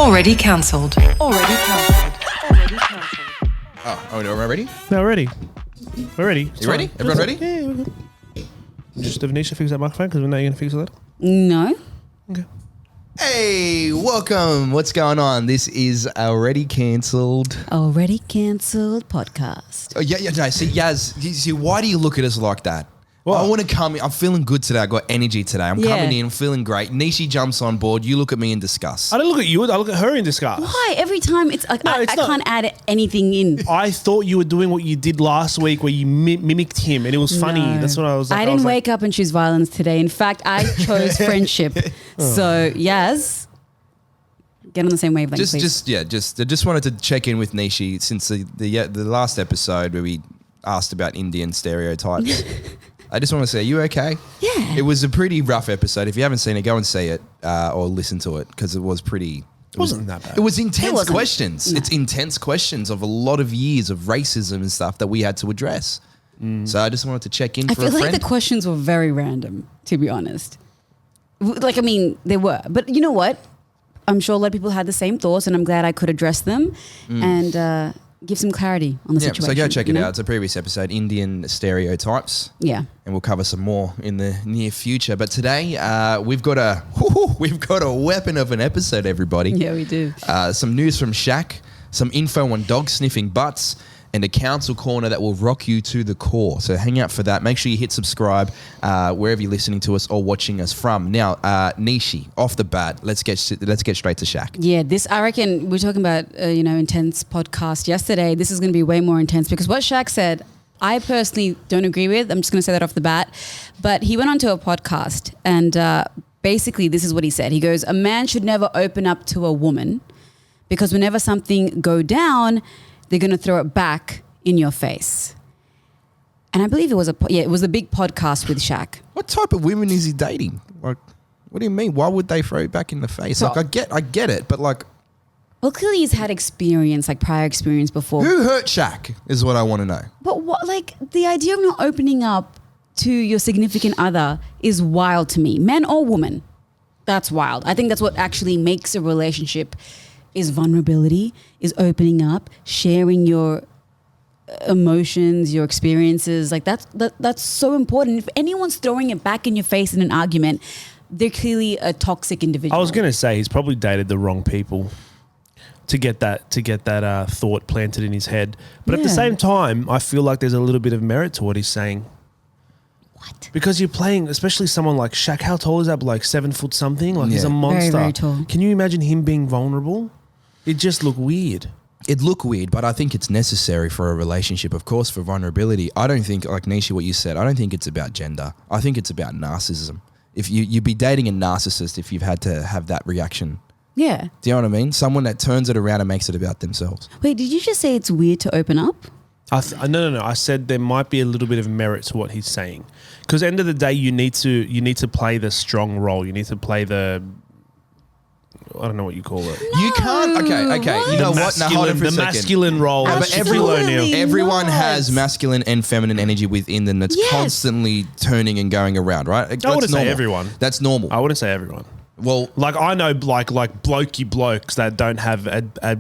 Already cancelled. Already cancelled. Already cancelled. Oh, am I ready? No, we're ready. We're ready. You ready? Everyone ready? Yeah, we're good. Just have Nisha fix that microphone because we know you're going to fix it later. No. Okay. Hey, welcome. What's going on? This is Already Cancelled. Already cancelled podcast. Oh, yeah. No, see, Yaz, see, why do you look at us like that? What? I want to come in. I'm feeling good today. I got energy today. I'm coming in. I'm feeling great. Nishi jumps on board. You look at me in disgust. I don't look at you. I look at her in disgust. Why? Every time it's like No, I it's not. can't add anything in. I thought you were doing what you did last week where you mimicked him and it was funny. No. That's what I was like. I didn't wake up and choose violence today. In fact, I chose friendship. So, Yaz, get on the same wavelength, please. I just wanted to check in with Nishi since the last episode where we asked about Indian stereotypes. I just want to say, are you okay? Yeah. It was a pretty rough episode. If you haven't seen it, go and see it or listen to it because it was pretty. It wasn't that bad. It was intense wasn't. questions. No. It's intense questions of a lot of years of racism and stuff that we had to address. So I just wanted to check in I for a feel like friend. the questions were very random, to be honest. Like, I mean, they were. But you know what? I'm sure a lot of people had the same thoughts and I'm glad I could address them and give some clarity on the situation. So go check it you know? out. It's a previous episode, Indian stereotypes. Yeah. And we'll cover some more in the near future. But today we've got a weapon of an episode, everybody. Yeah, we do. Some news from Shaq, some info on dog sniffing butts, and a council corner that will rock you to the core. So hang out for that. Make sure you hit subscribe wherever you're listening to us or watching us from. Now, Nishi, off the bat, let's get straight to Shaq. Yeah, this, I reckon, we were talking about, intense podcast yesterday. This is going to be way more intense because what Shaq said, I personally don't agree with. I'm just going to say that off the bat. But he went on to a podcast and basically this is what he said. He goes, a man should never open up to a woman because whenever something go down, they're going to throw it back in your face. And I believe it was a big podcast with Shaq. What type of women is he dating? Like, what do you mean? Why would they throw it back in the face? So- Like, I get it, but like, Well, clearly he's had experience, like prior experience before. who hurt Shaq is what I want to know. But what, like, the idea of not opening up to your significant other is wild to me, man or woman. That's wild. I think that's what actually makes a relationship is vulnerability, is opening up, sharing your emotions, your experiences. Like that's so important. If anyone's throwing it back in your face in an argument, they're clearly a toxic individual. I was going to say he's probably dated the wrong people to get that thought planted in his head. But at the Yeah. same time, I feel like there's a little bit of merit to what he's saying. What? Because you're playing, especially someone like Shaq. How tall is that? Like 7 foot something? Like he's a Yeah. monster. Very, very tall. Can you imagine him being vulnerable? It just looked weird. It look weird, but I think it's necessary for a relationship, of course, for vulnerability. I don't think, like Nishi, what you said, I don't think it's about gender. I think it's about narcissism. If you'd be dating a narcissist if you've had to have that reaction. Yeah. Do you know what I mean? Someone that turns it around and makes it about themselves. Wait, did you just say it's weird to open up? No. I said there might be a little bit of merit to what he's saying. Because end of the day, you need to play the strong role. You need to play the, I don't know what you call it. You can't. Okay. You know what? Now hold on for a The second. masculine role. No, but of Shaquille O'Neal. Everyone not. has masculine and feminine energy within them that's Yes. constantly turning and going around, right? That's wouldn't say normal. everyone. That's normal. I wouldn't say everyone. Well, Like I know like blokey blokes that don't have a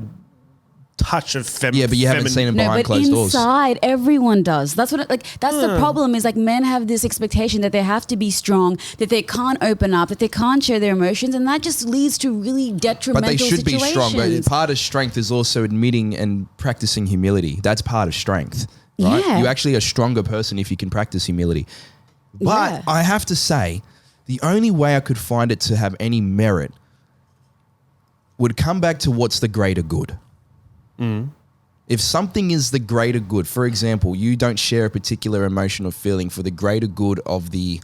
touch of feminine. yeah, but you haven't seen them No, behind but closed doors. inside, everyone does. That's what. That's the problem. Is like men have this expectation that they have to be strong, that they can't open up, that they can't share their emotions, and that just leads to really detrimental But they should be strong. But situations. part of strength is also admitting and practicing humility. That's part of strength, right? Yeah. You're actually a stronger person if you can practice humility. But Yeah. I have to say, the only way I could find it to have any merit would come back to what's the greater good. If something is the greater good, for example, you don't share a particular emotion or feeling for the greater good of the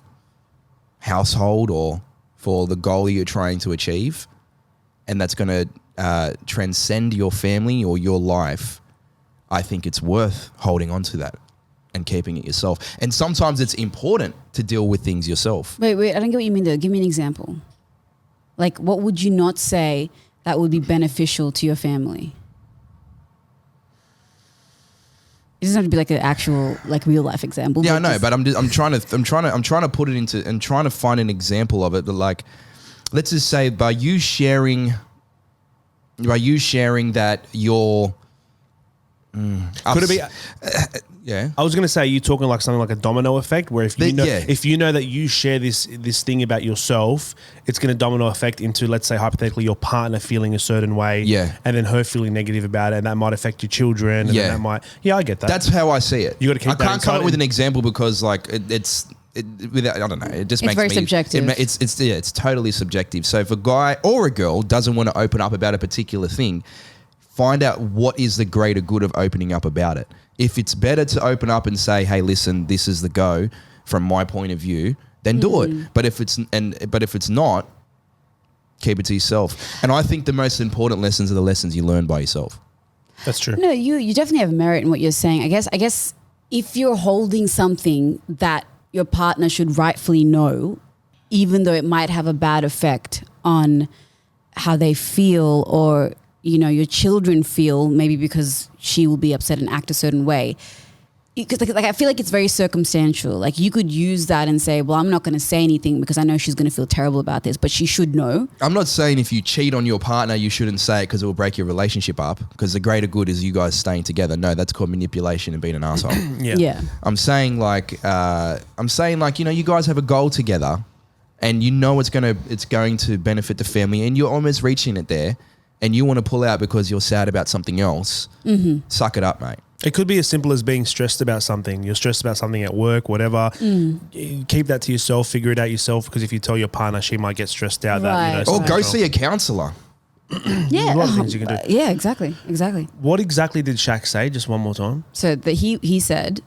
household or for the goal you're trying to achieve, and that's going to transcend your family or your life, I think it's worth holding on to that and keeping it yourself. And sometimes it's important to deal with things yourself. Wait, I don't get what you mean though. Give me an example. Like, what would you not say that would be beneficial to your family? It doesn't have to be like an actual, like real life example. Yeah, I know, but I'm trying to put it into and trying to find an example of it. But like, let's just say by you sharing By you sharing that you're... Could it be? Yeah. I was going to say, you talking like something like a domino effect, where if you know, Yeah. if you know that you share this thing about yourself, it's going to domino effect into, let's say, hypothetically, your partner feeling a certain way, Yeah. and then her feeling negative about it, and that might affect your children, and Yeah. then that might, I get that. That's how I see it. You gotta keep I that can't come inside up with and- an example because like without, I don't know. It just It's makes very me subjective. It's totally subjective. So if a guy or a girl doesn't want to open up about a particular thing, find out what is the greater good of opening up about it. If it's better to open up and say, "Hey, listen, this is the go from my point of view," then do it. But if it's not, keep it to yourself. And I think the most important lessons are the lessons you learn by yourself. That's true. No, you definitely have merit in what you're saying. I guess if you're holding something that your partner should rightfully know, even though it might have a bad effect on how they feel or your children feel, maybe because she will be upset and act a certain way. Because like I feel like it's very circumstantial. Like you could use that and say, well, I'm not going to say anything because I know she's going to feel terrible about this, but she should know. I'm not saying if you cheat on your partner, you shouldn't say it because it will break your relationship up, because the greater good is you guys staying together. No, that's called manipulation and being an asshole. Yeah. I'm saying like, you guys have a goal together and it's going to benefit the family and you're almost reaching it there and you want to pull out because you're sad about something else. Suck it up, mate. It could be as simple as being stressed about something. You're stressed about something at work, whatever. Keep that to yourself. Figure it out yourself. Because if you tell your partner, she might get stressed out. Right. Or go something's see a counsellor. Yeah. a lot of things you can do. Yeah, exactly. wrong. What exactly did Shaq say? Just one more time. So that he said,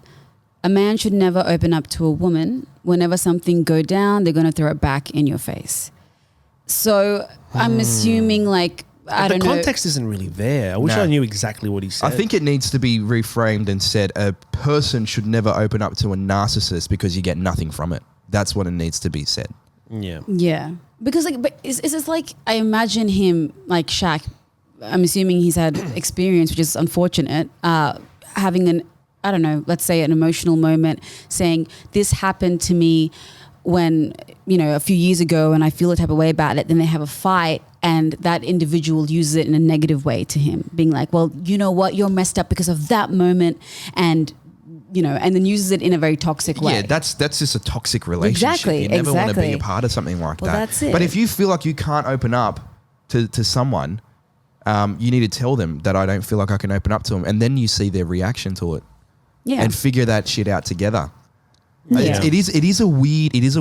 a man should never open up to a woman. Whenever something go down, they're going to throw it back in your face. So I'm assuming The context isn't really there. I wish No. I knew exactly what he said. I think it needs to be reframed and said a person should never open up to a narcissist because you get nothing from it. That's what it needs to be said. Yeah. Yeah. Because but is this like, I imagine him like Shaq, I'm assuming he's had experience, which is unfortunate, having I don't know, let's say an emotional moment saying this happened to me when, a few years ago and I feel a type of way about it. Then they have a fight and that individual uses it in a negative way to him, being like, well, you know what, you're messed up because of that moment. And and then uses it in a very toxic way. Yeah, that's just a toxic relationship. Exactly, You never want to be exactly. a part of something like Well, that. that's it. But if you feel like you can't open up to someone, you need to tell them that I don't feel like I can open up to them, and then you see their reaction to it, Yeah. and figure that shit out together. Yeah. It is a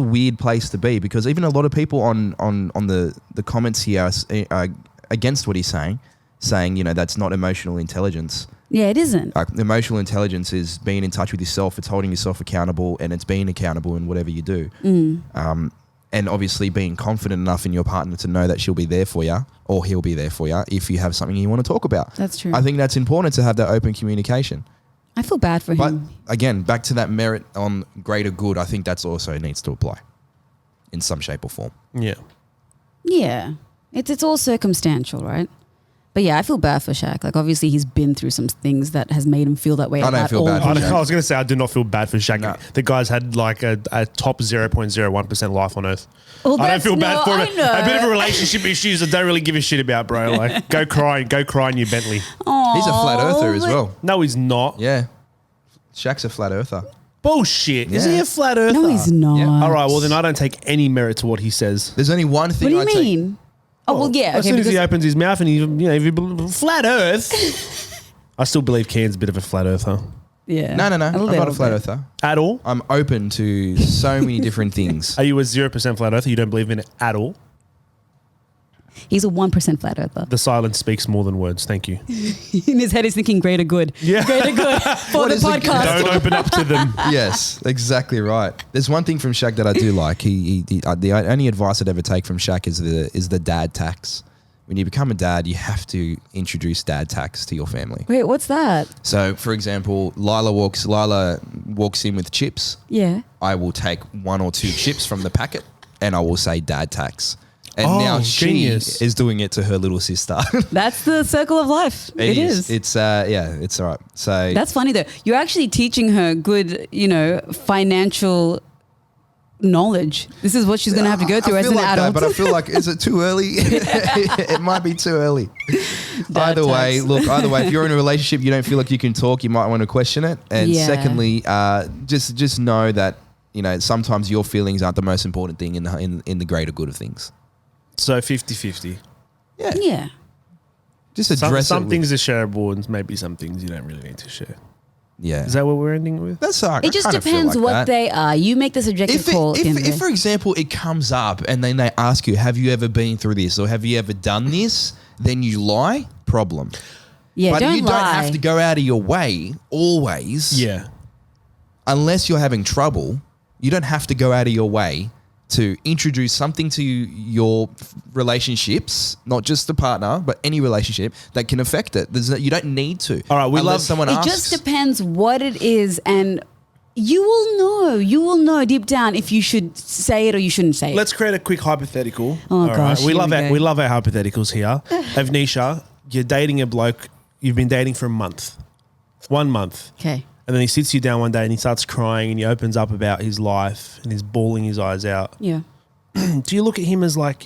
weird place to be, because even a lot of people on the comments here are against what he's saying that's not emotional intelligence. Yeah, it isn't. Like, emotional intelligence is being in touch with yourself, it's holding yourself accountable, and it's being accountable in whatever you do. And obviously being confident enough in your partner to know that she'll be there for you, or he'll be there for you if you have something you want to talk about. That's true. I think that's important, to have that open communication. I feel bad for But him. again, back to that merit on greater good, I think that's also needs to apply in some shape or form. Yeah. Yeah. It's all circumstantial, right? But yeah, I feel bad for Shaq. Like, obviously he's been through some things that has made him feel that way. I don't about feel all bad for women. I was going to say, I do not feel bad for Shaq. No. The guy's had like a top 0.01% life on earth. Well, I don't that's- feel bad no, for I him. know. A bit of a relationship issues I don't really give a shit about, bro. Like, go cry in your Bentley. He's a flat earther as well. No, he's not. Yeah. Shaq's a flat earther. Bullshit. Is Yeah. he a flat earther? No, he's not. Yeah. All right, well, then I don't take any merit to what he says. There's only one What thing do you I take. mean? Oh, well, yeah. As Okay, soon as he because opens his mouth and if you flat earth, I still believe Cairns a bit of a flat earther. yeah. No. I'm little not a bit. flat earther. At all? I'm open to so many different things. Are you a 0% flat earther? You don't believe in it at all? He's a 1% flat earther. The silence speaks more than words. Thank you. In his head, he's thinking greater good. Yeah. Greater good for What the is the- podcast. Don't open up to them. Yes, exactly right. There's one thing from Shaq that I do like. The only advice I'd ever take from Shaq is the dad tax. When you become a dad, you have to introduce dad tax to your family. Wait, what's that? So, for example, Lila walks in with chips. Yeah. I will take 1 or 2 chips from the packet, and I will say dad tax. And Oh, now she genius. is doing it to her little sister. That's the circle of life. It is. It's it's all right. So That's funny though. You're actually teaching her good, financial knowledge. This is what she's going to have to go through I as feel an like adult. that, but I feel like, is it too early? It might be too early. Dad Either way, tax. if you're in a relationship, you don't feel like you can talk, you might want to question it. And Yeah. secondly, just know that, sometimes your feelings aren't the most important thing in the greater good of things. So 50-50. Yeah. Just address Some it. things are shareable and maybe some things you don't really need to share. Yeah. Is that what we're ending with? That's all right. It just depends what they are. You make the subjective call. If, for example, it comes up and then they ask you, have you ever been through this or have you ever done this? Then you lie, problem. yeah, But don't you lie. don't have to go out of your way always. Yeah. Unless you're having trouble, you don't have to go out of your way to introduce something to your relationships, not just the partner, but any relationship that can affect it. You don't need to. All right, we unless love- someone It asks. just depends what it is, and you will know. You will know deep down if you should say it or you shouldn't say it. Let's create a quick hypothetical. Oh, All right. gosh, We here love we our go. we love our hypotheticals here. Avnisha, you're dating a bloke. You've been dating for a month, 1 month, Okay. and then he sits you down one day and he starts crying and he opens up about his life and he's bawling his eyes out. Yeah. Do you look at him as like,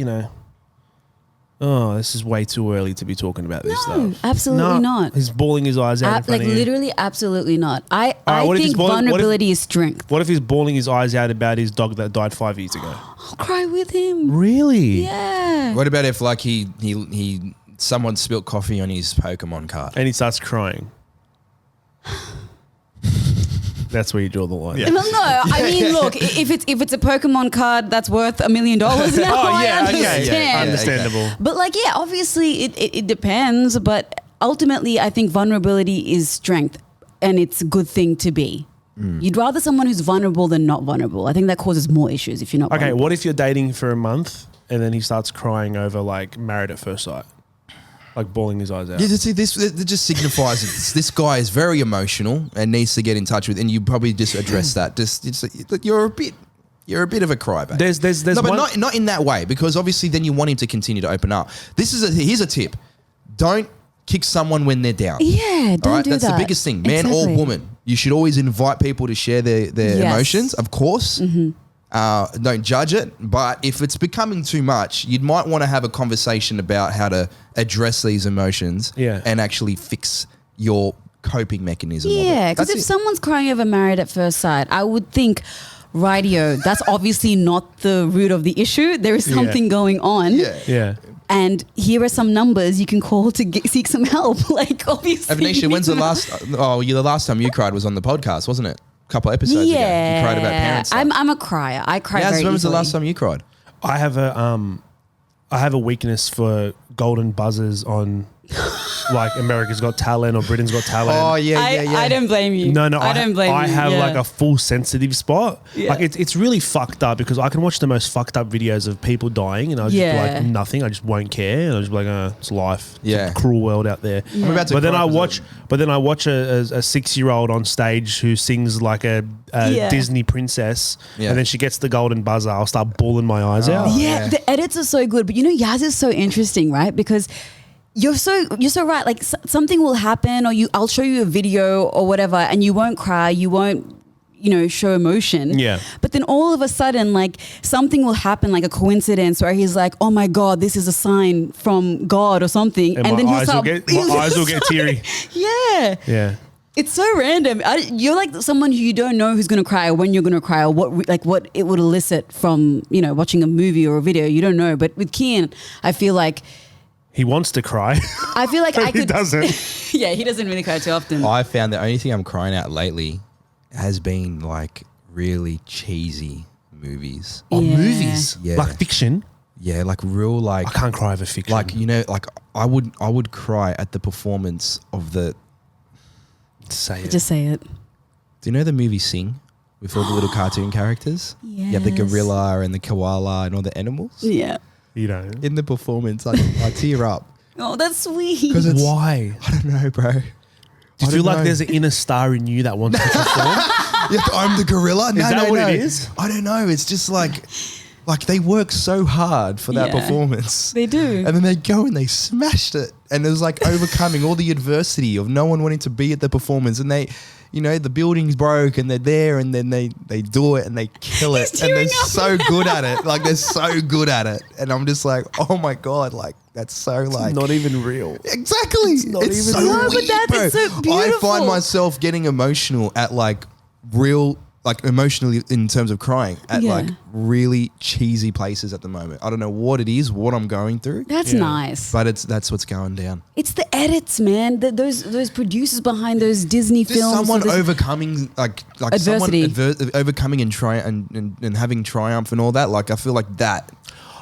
oh, this is way too early to be talking about this No, stuff? absolutely not. He's bawling his eyes out in front Like of you. literally, absolutely not. I right, what if he's think bawling- what if- vulnerability is strength. What if he's bawling his eyes out about his dog that died 5 years ago? I'll cry with him. Really? Yeah. What about if like someone spilt coffee on his Pokemon card? And he starts crying. That's where you draw the line. Yeah. No, I mean, look, if it's a Pokemon card that's worth $1 million now, Oh, yeah, I okay, understand. yeah, understandable. But like, yeah, obviously it depends. But ultimately, I think vulnerability is strength, and it's a good thing to be. You'd rather someone who's vulnerable than not vulnerable. I think that causes more issues if you're not. Okay, vulnerable. what if you're dating for a month and then he starts crying over like Married at First Sight? Like bawling his eyes out. Yeah, see, this it just signifies that this guy is very emotional and needs to get in touch with, and you probably just address that. You're a bit of a crybaby. There's no, but one, not in that way, because obviously then you want him to continue to open up. Here's a tip: don't kick someone when they're down. Yeah, don't All right, do that's that. the biggest thing, man Exactly. or woman. You should always invite people to share their Yes. Mm-hmm. emotions, of course. Don't judge it, but if it's becoming too much, you might want to have a conversation about how to address these emotions and actually fix your coping mechanism. Yeah, because if someone's crying over Married at First Sight, I would think, rightio, that's obviously not the root of the issue. There is something going on. yeah. And here are some numbers you can call to seek some help. Like, obviously. Avnisha, when's the last time you cried was on the podcast, wasn't it? A couple of episodes ago. You cried about parents. I'm a crier. I cry very When was the easily. last time you cried? I have a weakness for golden buzzers on like America's Got Talent or Britain's Got Talent. Oh yeah. I don't blame you. No, I don't blame you. I have like a full sensitive spot. Yeah. Like it's really fucked up because I can watch the most fucked up videos of people dying and I just be like nothing. I just won't care and I just be like, it's life. It's Yeah. a cruel world out there. I'm about to But then cry I 'cause watch. But then I watch a 6-year-old on stage who sings like a Disney princess, Yeah. and then she gets the golden buzzer. I'll start bawling my eyes out. Yeah, the edits are so good. But Yaz is so interesting, right? Because you're so right. Like something will happen, or I'll show you a video or whatever, and you won't cry, you won't, show emotion. Yeah. But then all of a sudden, like something will happen, like a coincidence, where he's like, "Oh my God, this is a sign from God or something," And, and my then eyes will get teary. Yeah. Yeah. It's so random. You're like someone who you don't know who's going to cry or when you're going to cry or what it would elicit from, watching a movie or a video. You don't know. But with Kian, I feel like He wants to cry. I He could. doesn't. Yeah, he doesn't really cry too often. I found the only thing I'm crying out lately has been like really cheesy movies. Oh, Yeah. movies. Yeah. Like fiction. Yeah, like real like I can't cry over fiction. like like I would cry at the performance of the. say it. Just say it. Do you know the movie Sing with all the little cartoon characters? You have the Yes. gorilla and the koala and all the animals. Yeah. You know. In the performance, I tear up Oh, that's sweet. because it's. Why? I don't know, bro. Do you feel like there's an inner star in you that wants to perform? Yeah, I'm the gorilla. No, Is that no, what no. it is? I don't know. It's just like they work so hard for that Yeah. performance. They do. And then they go and they smashed it. And it was like overcoming all the adversity of no one wanting to be at the performance. And the building's broke and they're there and then they do it and they kill it and they're so good at it. Like they're so good at it. And I'm just like, oh my God, like that's so like. Not even real. Exactly. It's not even so real. weird, but bro. it's so I beautiful. find myself getting emotional at like real, like emotionally in terms of crying at Yeah. like really cheesy places at the moment. I don't know what it is, what I'm going through, That's nice. but that's what's going down. It's the edits, man. Those producers behind those Disney Just films. someone those- overcoming like Adversity. someone overcoming and having triumph and all that. Like I feel like that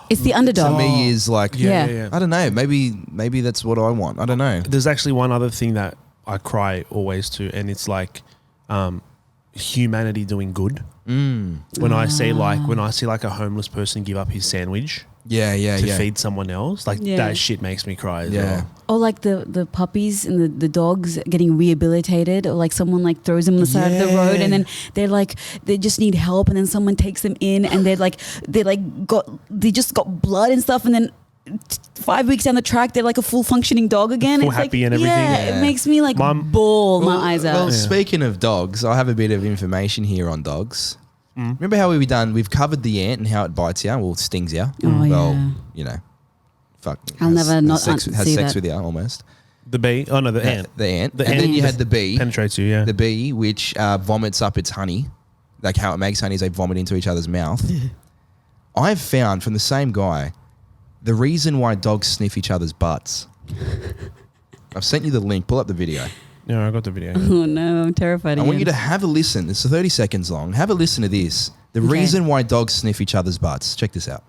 It's the to underdog. me is like Yeah. I don't know. Maybe that's what I want. I don't know. There's actually one other thing that I cry always to, and it's like humanity doing good. When I see like a homeless person give up his sandwich Yeah, to feed someone else, like Yeah. that shit makes me cry as Yeah. well. Or like the puppies and the dogs getting rehabilitated, or like someone like throws them on the side of the road and then they're like they just need help, and then someone takes them in and they just got blood and stuff, and then 5 weeks down the track they're like a full functioning dog again. Full It's happy like, and everything. Yeah, it makes me like Mum- bawl my eyes out. Well, speaking of dogs, I have a bit of information here on dogs. Remember how we've covered the ant and how it bites you, well, stings you. Oh, yeah. Fuck. I'll never not has see sex that. with you almost. The bee? Oh no, the ant. The ant. The and ant then you just had the bee. Penetrates you, yeah. The bee, which vomits up its honey, like how it makes honey is they vomit into each other's mouth. I've found from the same guy the reason why dogs sniff each other's butts. I've sent you the link. Pull up the video. Yeah, I got the video. Oh no, I'm terrified. I want again. you to have a listen. It's 30 seconds long. Have a listen to this. The reason why dogs sniff each other's butts. Check this out.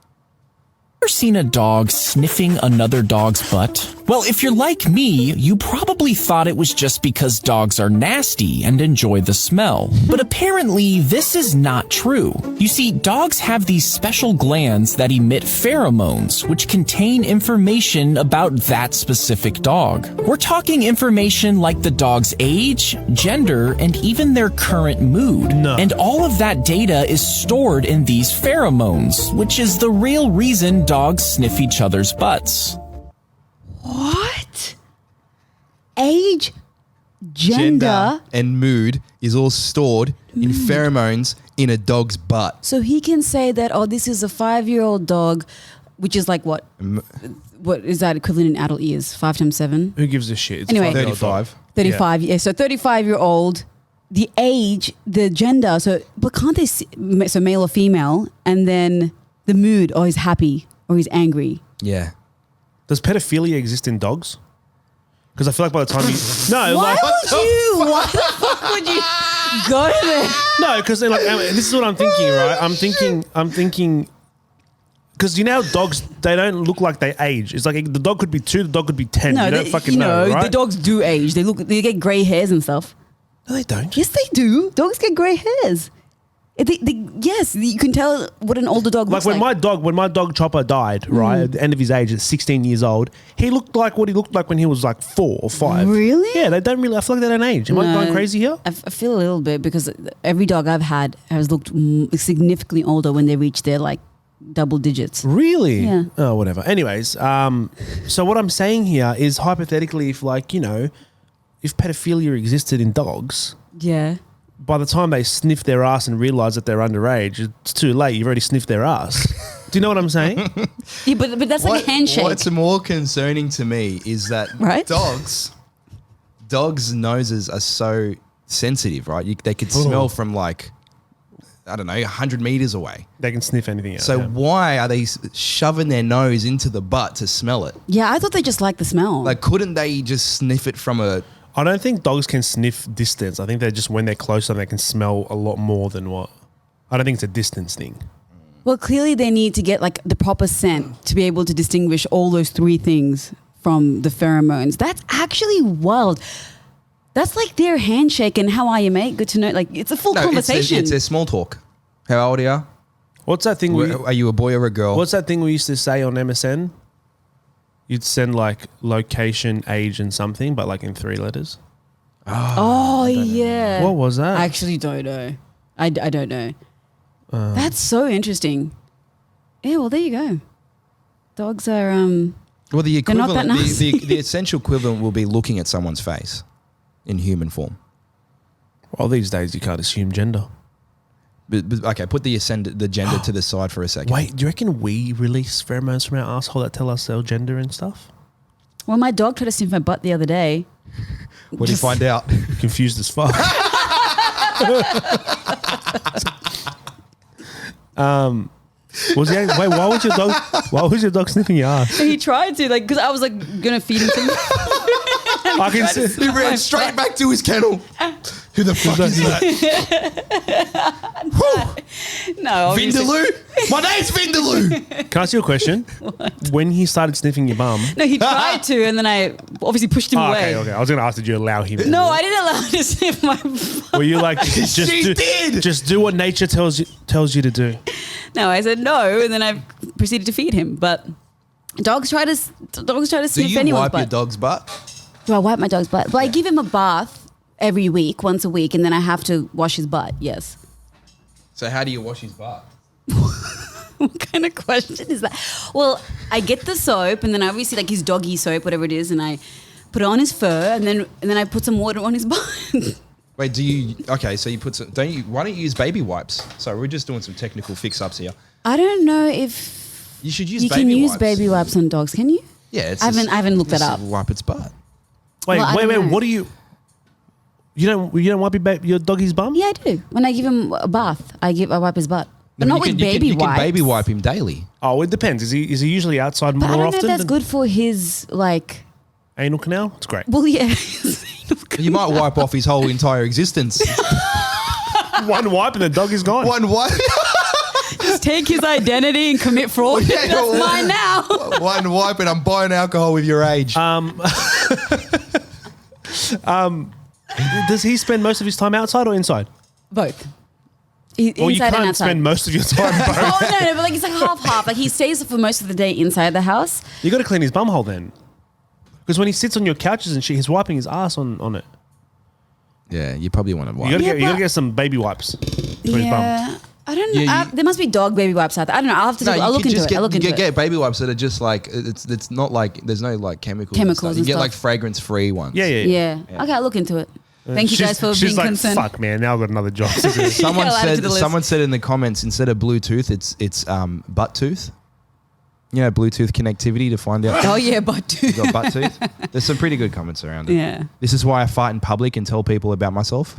Ever seen a dog sniffing another dog's butt? Well, if you're like me, you probably thought it was just because dogs are nasty and enjoy the smell. But apparently, this is not true. You see, dogs have these special glands that emit pheromones, which contain information about that specific dog. We're talking information like the dog's age, gender, and even their current mood. No. And all of that data is stored in these pheromones, which is the real reason dogs sniff each other's butts. What? Age, gender. And mood is all stored in pheromones in a dog's butt. So he can say that, oh, this is a 5-year-old dog, which is like what? What is that equivalent in adult years? 5 times 7? Who gives a shit? It's Anyway. a 35. 35, yeah. So 35-year-old, the age, the gender. So, but can't they, so male or female, and then the mood, or he's happy or he's angry. Yeah. Does pedophilia exist in dogs? Because I feel like by the time you Why the fuck would you go there? no, because like this is what I'm thinking, right? I'm thinking because dogs, they don't look like they age. It's like the dog could be 2, the dog could be 10. No, you don't fucking know, right? the dogs do age. They get grey hairs and stuff. No, they don't. Yes, they do. Dogs get grey hairs. Yes, you can tell what an older dog Like looks like. when my dog Chopper died, right at the end of his age at 16 years old, he looked like what he looked like when he was like 4 or 5. Really? Yeah, they don't really. I feel like they don't age. Am I going crazy here? I feel a little bit because every dog I've had has looked significantly older when they reach their like double digits. Really? Yeah. Oh, whatever. Anyways, so what I'm saying here is hypothetically, if if pedophilia existed in dogs, Yeah. by the time they sniff their ass and realize that they're underage, it's too late. You've already sniffed their ass. Do you know what I'm saying? Yeah, but that's like a handshake. What's more concerning to me is that Right? dogs' noses are so sensitive, right? They could smell from like, I don't know, 100 meters away. They can sniff anything out. So yeah. why are they shoving their nose into the butt to smell it? Yeah, I thought they just like the smell. Like, couldn't they just sniff it from a... I don't think dogs can sniff distance. I think they're just when they're closer, they can smell a lot more than what. I don't think it's a distance thing. Well, clearly they need to get like the proper scent to be able to distinguish all those 3 things from the pheromones. That's actually wild. That's like their handshake and how are you, mate? Good to know. Like it's a full conversation. It's a small talk. How old are you? What's that thing? Are you a boy or a girl? What's that thing we used to say on MSN? You'd send like location, age, and something, but like in 3 letters. Oh, yeah. What was that? I actually don't know. I don't know. That's so interesting. Yeah, well, there you go. Dogs are Well, the They're not that equivalent, nasty. the essential equivalent will be looking at someone's face in human form. Well, these days you can't assume gender. But okay, put the gender to the side for a second. Wait, do you reckon we release pheromones from our asshole that tell us our gender and stuff? Well, my dog tried to sniff my butt the other day. What did you find out? Confused as fuck. Why was your dog sniffing your ass? So he tried to, like, because I was like gonna feed him some. I can see. He ran straight back to his kennel. Who the fuck is that? No, obviously. Vindaloo? My name's Vindaloo. Can I ask you a question? When he started sniffing your bum. No, he tried to, and then I obviously pushed him away. Okay. I was going to ask, did you allow him? No, I didn't allow him to sniff my butt. Were you like, just do what nature tells you to do? No, I said no, and then I proceeded to feed him. But dogs try to sniff Do you anyone's wipe butt. your dog's butt? Do I wipe my dog's butt? But I give him a bath every week, once a week, and then I have to wash his butt. Yes. So how do you wash his butt? What kind of question is that? Well, I get the soap, and then obviously like his doggy soap, whatever it is, and I put it on his fur, and then I put some water on his butt. Wait, do you? Okay, so you put some. Why don't you use baby wipes? Sorry, we're just doing some technical fix-ups here. I don't know if You should use you baby can use wipes. baby wipes on dogs. Can you? Yeah, I haven't looked that up. Wipe its butt. Wait, Well, I don't know. what do you? You don't wipe your doggy's bum? Yeah, I do. When I give him a bath, I wipe his butt, but No, not with you baby can wipes. baby wipe him daily. Oh, it depends. Is he usually outside But more I don't know often if that's than good for his like. anal canal? It's great. Well, yeah. You might wipe off his whole entire existence. One wipe and the dog is gone. One wipe. Just take his identity and commit fraud. Yeah, That's well, mine now. One wipe and I'm buying alcohol with your age. Does he spend most of his time outside or inside? Both. Well, you Inside and can't outside. spend most of your time both. Oh no, but like it's like half. Like he stays for most of the day inside the house. You got to clean his bum hole then. Because when he sits on your couches and shit, he's wiping his ass on it. yeah, you probably want to wipe. You got to Yeah, but- get some baby wipes for his bum. Yeah, I don't know. Yeah, There must be dog baby wipes out there. I don't know. I'll have to. I'll look into it. I'll look into you it. get baby wipes that are just like it's not like there's no like chemicals. Chemicals and stuff. You and get stuff. like fragrance free ones. Yeah. Yeah. Okay, I'll look into it. Thank you guys for She's being like, concerned. fuck, man. Now I've got another job to do. Someone I'll add it to the list. said in the comments instead of Bluetooth, it's butt tooth. You know, Bluetooth connectivity to find out. Oh yeah, but You got butt tooth. There's some pretty good comments around it. yeah. This is why I fight in public and tell people about myself.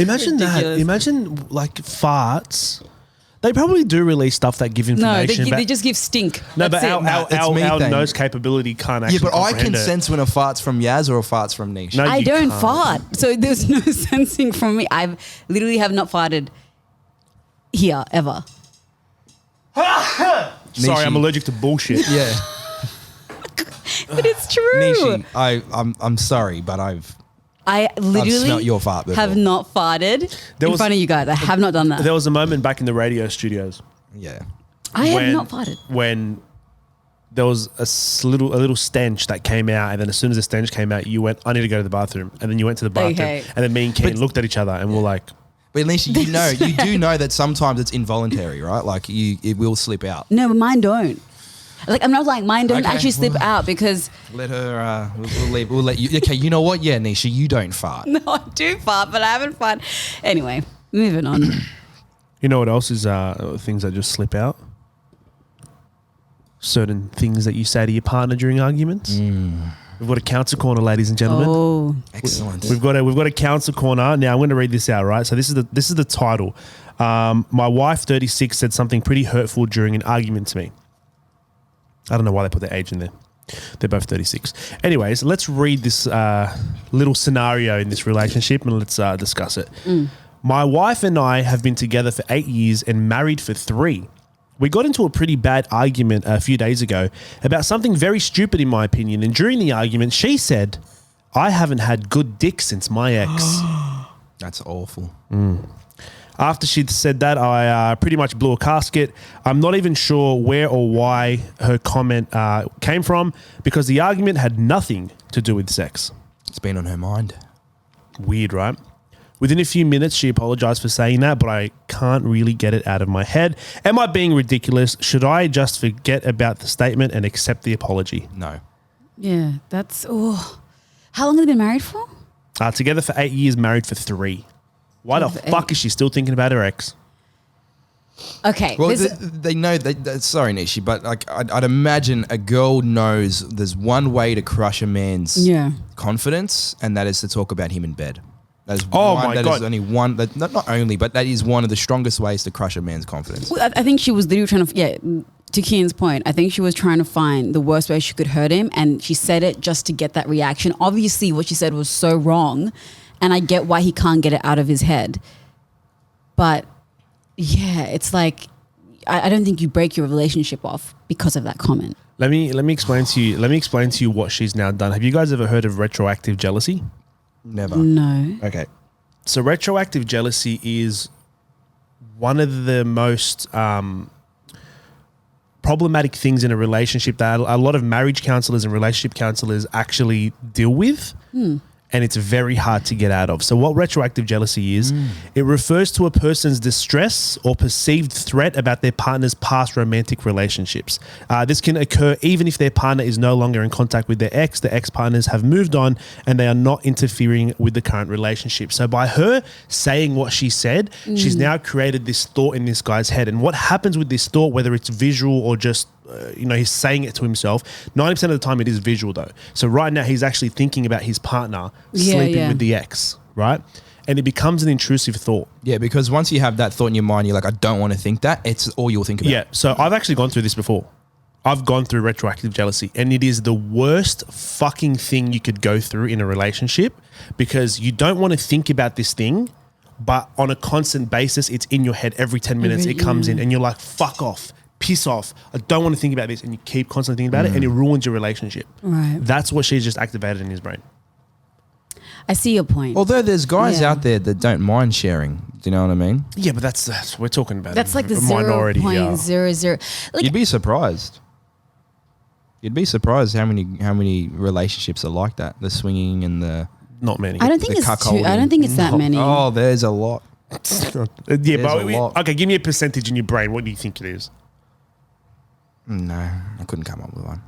Imagine that. Ridiculous. Imagine like farts. They probably do release stuff that give No, information. they just give stink. No, That's but it. That's me our then. nose capability can't Yeah, actually but I can comprehend it. sense when a fart's from Yaz or a fart's from Nish. No, I you don't can't. fart, so there's no sensing from me. I literally have not farted here ever. Sorry, Nishi. I'm allergic to bullshit. Yeah, But it's true. Nishi, I'm sorry, but I literally smelt your fart before. have not farted There in was- front of you guys. I have not done that. There was a moment back in the radio studios yeah. I have when- not farted. when there was a little stench that came out, and then as soon as the stench came out, you went, "I need to go to the bathroom," and then you went to the bathroom, Okay. and then me and Kane looked at each other and we're like, But Nishi, you do know that sometimes it's involuntary, right? Like it will slip out. No, but mine don't. Like I'm not like mine don't Okay, actually slip out because Let her. We'll let you. Okay, you know what? Yeah, Nisha, you don't fart. no, I do fart, but I haven't farted. Anyway, moving on. you know what else is things that just slip out? Certain things that you say to your partner during arguments. We've got a counsel corner, ladies and gentlemen. Oh, Excellent. We've got a counsel corner. Now I'm going to read this out, right? So this is the title. My wife, 36, said something pretty hurtful during an argument to me. I don't know why they put their age in there. They're both 36. Anyways, let's read this little scenario in this relationship and let's discuss it. My wife and I have been together for 8 years and married for 3. We got into a pretty bad argument a few days ago about something very stupid in my opinion. And during the argument, she said, "I haven't had good dick since my ex." That's awful. After she'd said that, I pretty much blew a gasket. I'm not even sure where or why her comment came from because the argument had nothing to do with sex. It's been on her mind. Weird, right? Within a few minutes, she apologized for saying that, but I can't really get it out of my head. Am I being ridiculous? Should I just forget about the statement and accept the apology? No. yeah, that's How long have they been married for? Together for 8 years, married for 3. Why the fuck is she still thinking about her ex? Okay. Well, they know that. Sorry, Nishi, but like I'd imagine a girl knows there's one way to crush a man's confidence, and that is to talk about him in bed. That is my God. Is only one. Not only, but that is one of the strongest ways to crush a man's confidence. Well, I think she was literally trying to, to Kian's point, I think she was trying to find the worst way she could hurt him, and she said it just to get that reaction. Obviously, what she said was so wrong, and I get why he can't get it out of his head. But yeah, it's like I don't think you break your relationship off because of that comment. Let me explain to you. Let me explain to you what she's now done. Have you guys ever heard of retroactive jealousy? Never. No. Okay. So retroactive jealousy is one of the most problematic things in a relationship that a lot of marriage counselors and relationship counselors actually deal with. And it's very hard to get out of. So what retroactive jealousy is, it refers to a person's distress or perceived threat about their partner's past romantic relationships. This can occur even if their partner is no longer in contact with their ex-partners have moved on and they are not interfering with the current relationship. So by her saying what she said, she's now created this thought in this guy's head. And what happens with this thought, whether it's visual or just he's saying it to himself. 90% of the time it is visual though. So right now he's actually thinking about his partner sleeping with the ex, right? And it becomes an intrusive thought. Yeah, because once you have that thought in your mind, you're like, I don't want to think that. It's all you'll think about. Yeah, so I've actually gone through this before. I've gone through retroactive jealousy, and it is the worst fucking thing you could go through in a relationship because you don't want to think about this thing, but on a constant basis, it's in your head every 10 minutes. It comes in and you're like, fuck off. Piss off. I don't want to think about this. And you keep constantly thinking about it and it ruins your relationship. Right. That's what she's just activated in his brain. I see your point. Although there's guys out there that don't mind sharing. Do you know what I mean? Yeah, but that's we're talking about. That's like the minority. 0.00. Like, You'd be surprised. You'd be surprised how many relationships are like that. The swinging and the... Not many. I don't think it's I don't think it's that many. Oh, there's a lot. Yeah, but a lot. okay, give me a percentage in your brain. What do you think it is? No, I couldn't come up with one.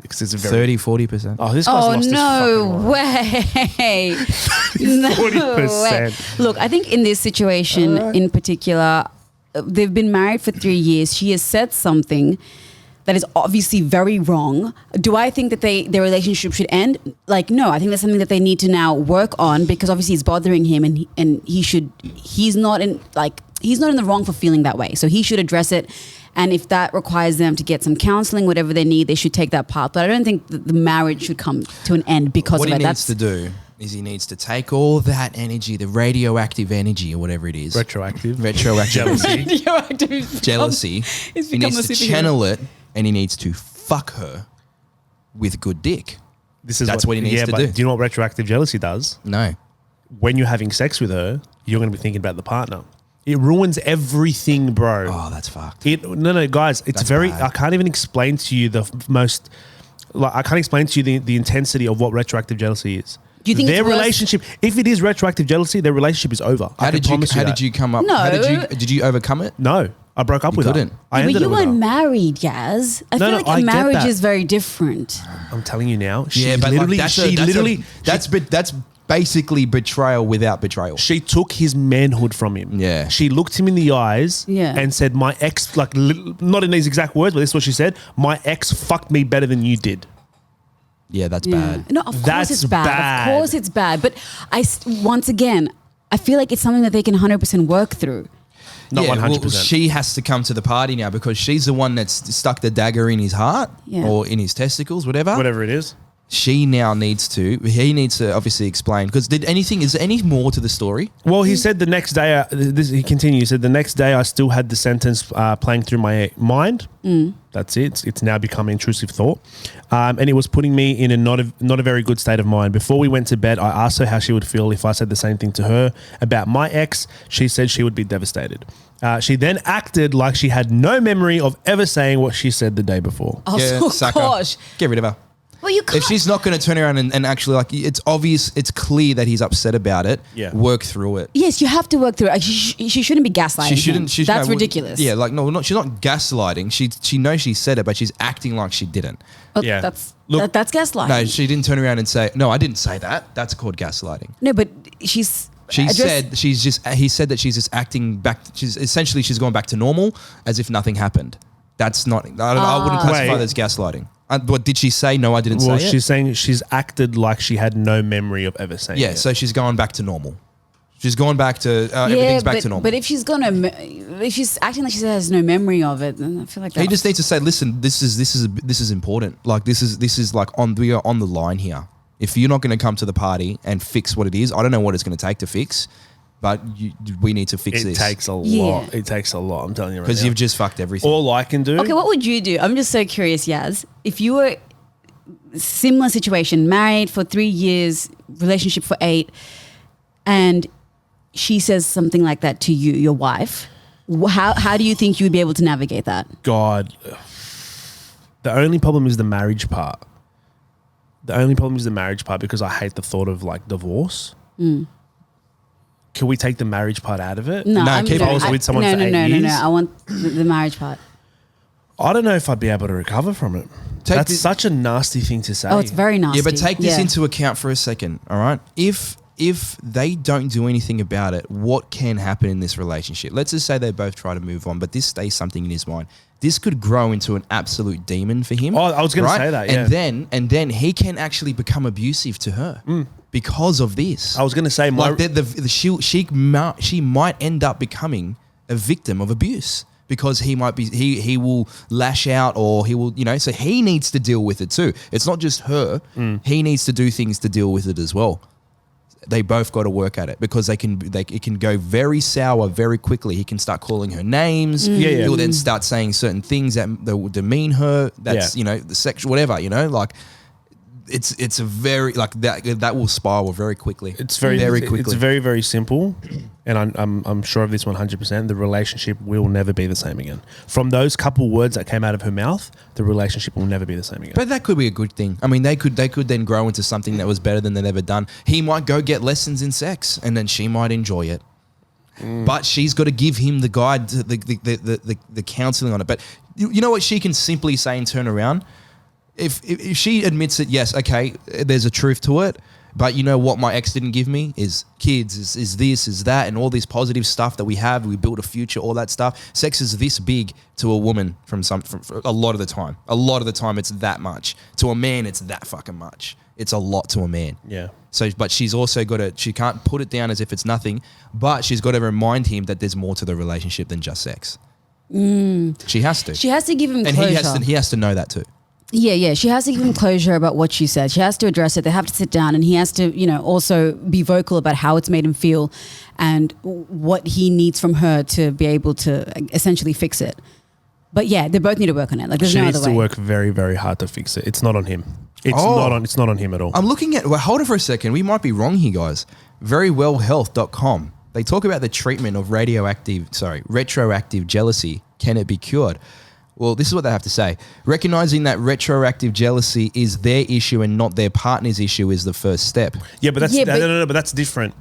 Because it's a very 30-40%. Oh, this guy's lost his no fucking way. mind. No 40%. way. Look, I think in this situation in particular, they've been married for 3 years. She has said something that is obviously very wrong. Do I think that their relationship should end? Like, no, I think that's something that they need to now work on because obviously it's bothering him and he's not in the wrong for feeling that way. So he should address it. And if that requires them to get some counseling, whatever they need, they should take that path. But I don't think that the marriage should come to an end because of it. What he needs to do is he needs to take all that energy, the radioactive energy or whatever it is. Retroactive jealousy. He needs to channel it and he needs to fuck her with good dick. That's what he needs to do. Do you know what retroactive jealousy does? No. When you're having sex with her, you're going to be thinking about the partner. It ruins everything, bro. Oh, that's fucked. No, guys. It's bad. I can't even explain to you I can't explain to you the intensity of what retroactive jealousy is. Do you think their relationship? If it is retroactive jealousy, their relationship is over. How did you come up? No. Did you overcome it? No, I broke up with her. Couldn't. I but ended you it with weren't her. married, Yaz. I feel like I a get marriage that. is very different. I'm telling you now. That's basically betrayal without betrayal. She took his manhood from him. Yeah. She looked him in the eyes and said, my ex, not in these exact words, but this is what she said, my ex fucked me better than you did. Yeah, that's bad. No, of course That's it's bad. bad. Of course it's bad. But once again, I feel like it's something that they can 100% work through. Not 100%. Well, she has to come to the party now because she's the one that's stuck the dagger in his heart or in his testicles, whatever. Whatever it is. He needs to obviously explain because is there any more to the story? Well, he said the next day, he continued, he said the next day I still had the sentence playing through my mind. That's it. It's now become an intrusive thought. And it was putting me in a not a very good state of mind. Before we went to bed, I asked her how she would feel if I said the same thing to her about my ex. She said she would be devastated. She then acted like she had no memory of ever saying what she said the day before. Oh, Sucker. gosh. Get rid of her. Well, but you can't. If she's not going to turn around and actually, like, it's obvious, it's clear that he's upset about it. Yeah. Work through it. Yes, you have to work through it. She shouldn't be gaslighting. She shouldn't. him. That's ridiculous. Yeah, like no, she's not gaslighting. She knows she said it, but she's acting like she didn't. But Yeah. that's Look- that's gaslighting. No, she didn't turn around and say, "No, I didn't say that." That's called gaslighting. No, but she's. He said that she's just acting back. She's gone back to normal as if nothing happened. That's not. I wouldn't classify Wait. that as gaslighting. What did she say? No, I didn't Well, say it. she's saying she's acted like she had no memory of ever saying Yeah, it. so she's going back to normal. She's going back to everything's back to normal. But if she's if she's acting like she has no memory of it, then I feel like he just needs to say, "Listen, this is important. Like this is like we are on the line here. If you're not going to come to the party and fix what it is, I don't know what it's going to take to fix, but we need to fix this. It takes a lot. Yeah. It takes a lot. I'm telling you right now. Because you've just fucked everything." All I can do. Okay, what would you do? I'm just so curious, Yaz. If you were similar situation, married for 3 years, relationship for 8, and she says something like that to you, your wife, how do you think you would be able to navigate that? God, the only problem is the marriage part. The only problem is the marriage part because I hate the thought of like divorce. Can we take the marriage part out of it? No, No, keep I was with someone no, for no, 8 no, years. no. I want the marriage part. I don't know if I'd be able to recover from it. That's the- such a nasty thing to say. Oh, it's very nasty. Yeah, but take this Yeah. into account for a second, all right? If they don't do anything about it, what can happen in this relationship? Let's just say they both try to move on, but this stays something in his mind. This could grow into an absolute demon for him. Oh, I was gonna right? say that, yeah. And then he can actually become abusive to her because of this. I was going to say my Like she might end up becoming a victim of abuse because he will lash out or he will, so he needs to deal with it too. It's not just her. He needs to do things to deal with it as well. They both got to work at it because it can go very sour very quickly. He can start calling her names. Yeah. He'll then start saying certain things that will demean her. That's, Yeah. the sexual, whatever, like it's a very, like that will spiral very quickly. It's very quickly. It's very, very simple, and I'm sure of this 100%. The relationship will never be the same again. From those couple words that came out of her mouth, the relationship will never be the same again. But that could be a good thing. I mean, they could then grow into something that was better than they'd ever done. He might go get lessons in sex, and then she might enjoy it. But she's got to give him the guide, the counseling on it. But you know what she can simply say and turn around? If she admits it, yes, okay, there's a truth to it. But you know what my ex didn't give me is kids, is this, is that, and all this positive stuff that we have. We build a future, all that stuff. Sex is this big to a woman from a lot of the time. A lot of the time it's that much. To a man, it's that fucking much. It's a lot to a man. Yeah. So, but she's also got to, she can't put it down as if it's nothing, but she's got to remind him that there's more to the relationship than just sex. She has to. She has to give him And closure. he has to know that too. Yeah. She has to give him closure about what she said. She has to address it. They have to sit down, and he has to, also be vocal about how it's made him feel and what he needs from her to be able to essentially fix it. But yeah, they both need to work on it. Like there's She no needs other to way. work very, very hard to fix it. It's not on him. It's not on him at all. I'm looking at, hold on for a second. We might be wrong here, guys. Verywellhealth.com. They talk about the treatment of retroactive jealousy. Can it be cured? Well, this is what they have to say. Recognizing that retroactive jealousy is their issue and not their partner's issue is the first step. Yeah, but that's Yeah, but- no, but that's different.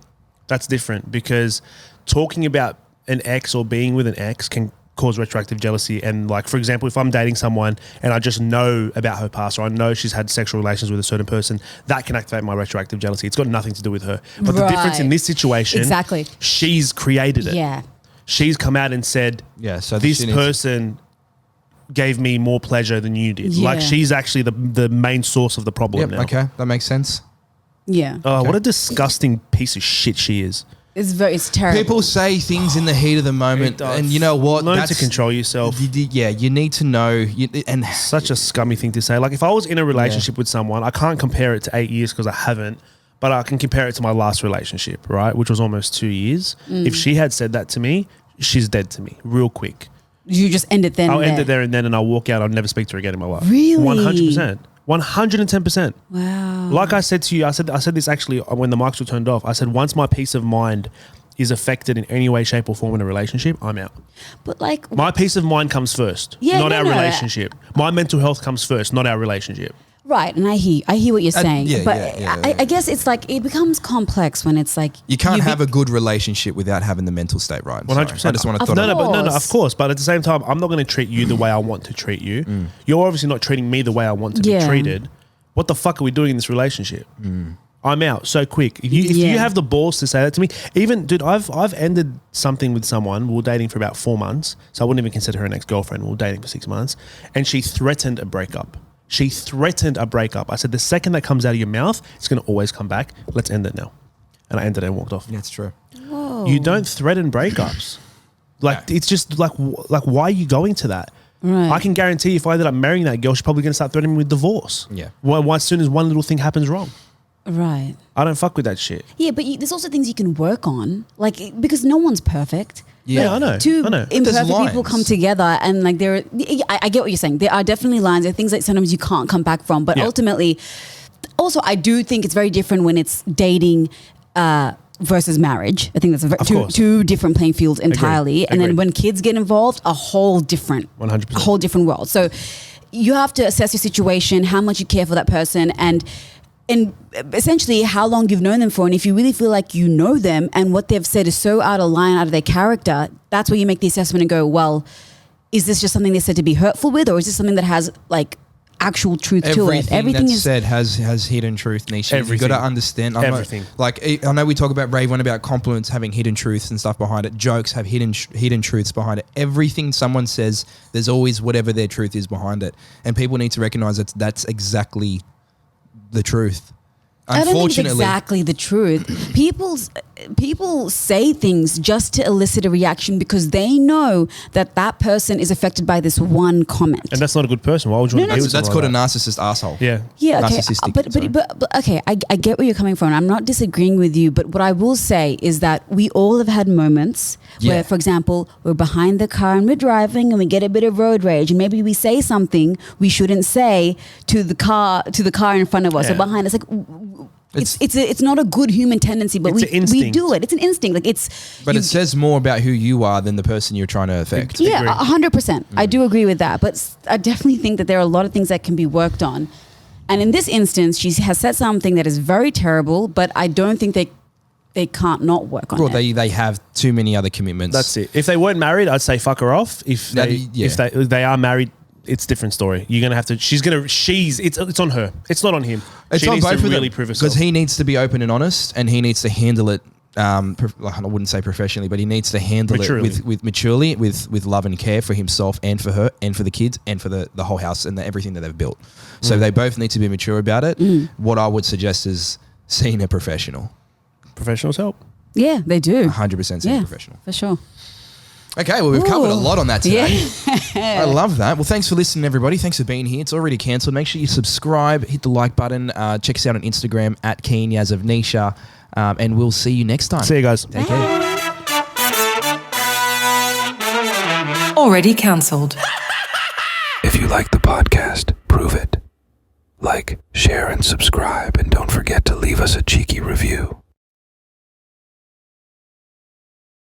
That's different because talking about an ex or being with an ex can cause retroactive jealousy. And like, for example, if I'm dating someone and I just know about her past or I know she's had sexual relations with a certain person, that can activate my retroactive jealousy. It's got nothing to do with her. But the difference in Right. this situation, Exactly. she's created it. Yeah. She's come out and said, Yeah, so this she needs- person gave me more pleasure than you did. Yeah. Like she's actually the main source of the problem Yep, now. okay, that makes sense. Yeah. Oh, what a disgusting piece of shit she is. It's terrible. People say things in the heat of the moment, and you know what? Learn to control yourself. Yeah, you need to know. And Such a scummy thing to say. Like if I was in a relationship with someone, I can't compare it to 8 years because I haven't, but I can compare it to my last relationship, right? Which was almost 2 years. If she had said that to me, she's dead to me real quick. You just end it then. I'll and end it there and then and I'll walk out. I'll never speak to her again in my life. Really? 100%. 110%. Wow. Like I said to you, I said this actually when the mics were turned off. I said once my peace of mind is affected in any way, shape or form in a relationship, I'm out. But like, My peace of mind comes first, Yeah, not no, our no. relationship. My mental health comes first, not our relationship. Right, and I hear what you're saying, yeah, but yeah. I guess it's like it becomes complex when it's like You can't have a good relationship without having the mental state right. I'm sorry. 100%. I just want to throw No, of course. But at the same time, I'm not going to treat you the way I want to treat you. You're obviously not treating me the way I want to be treated. What the fuck are we doing in this relationship? I'm out so quick. If you have the balls to say that to me, even dude, I've ended something with someone. We were dating for about 4 months, so I wouldn't even consider her an ex-girlfriend. We were dating for 6 months, and she threatened a breakup. I said, the second that comes out of your mouth, it's going to always come back. Let's end it now. And I ended it and walked off. Yeah, it's true. Whoa. You don't threaten breakups. It's just like why are you going to that? Right. I can guarantee if I ended up marrying that girl, she's probably going to start threatening me with divorce. Yeah. Why as soon as one little thing happens wrong? Right. I don't fuck with that shit. Yeah, but there's also things you can work on, like because no one's perfect. Yeah, I know. Two I know. imperfect There's people lines. come together, and like I get what you're saying. There are definitely lines. There are things that sometimes you can't come back from, but Yeah. ultimately, also I do think it's very different when it's dating versus marriage. I think that's course. two different playing fields entirely. And then Agreed. when kids get involved, a whole different 100%. a whole different world. So you have to assess your situation, how much you care for that person, and essentially how long you've known them for. And if you really feel like you know them and what they've said is so out of line, out of their character, that's where you make the assessment and go, well, is this just something they said to be hurtful with, or is this something that has like actual truth to it? Everything that's said has hidden truth, Nisha. You've Everything. got to understand. Everything. I know we talk about Ray one about compliments having hidden truths and stuff behind it. Jokes have hidden truths behind it. Everything someone says, there's always whatever their truth is behind it. And people need to recognize that that's exactly the truth. I don't think it's exactly the truth. People say things just to elicit a reaction because they know that person is affected by this one comment. And that's not a good person. Why would you want to be with That's someone called a like narcissist asshole. that? Yeah, okay. Narcissistic, sorry. But okay, I get where you're coming from. I'm not disagreeing with you, but what I will say is that we all have had moments where, for example, we're behind the car and we're driving and we get a bit of road rage, and maybe we say something we shouldn't say to the car in front of us or behind us. Like it's not a good human tendency, but we do it. It's an instinct. Like it says more about who you are than the person you're trying to affect. Yeah, 100%. I do agree with that. But I definitely think that there are a lot of things that can be worked on. And in this instance, she has said something that is very terrible, but I don't think they can't not work on it. Well, they have too many other commitments. That's it. If they weren't married, I'd say fuck her off. If they are married, it's a different story. You're gonna have to. It's on her. It's not on him. It's she on needs both to of really them prove herself. because he needs to be open and honest, and he needs to handle it. I wouldn't say professionally, but he needs to handle Maturely. it with maturely, with love and care for himself and for her and for the kids and for the whole house and everything that they've built. So they both need to be mature about it. What I would suggest is seeing a professional. Professionals help. Yeah, they do. 100% seeing a professional. For sure. Okay, well, we've covered a lot on that today. Yeah. I love that. Well, thanks for listening, everybody. Thanks for being here. It's already cancelled. Make sure you subscribe, hit the like button, check us out on Instagram at Kenyaz of Nisha, and we'll see you next time. See you guys. Take care. Already cancelled. If you like the podcast, prove it. Like, share, and subscribe, and don't forget to leave us a cheeky review.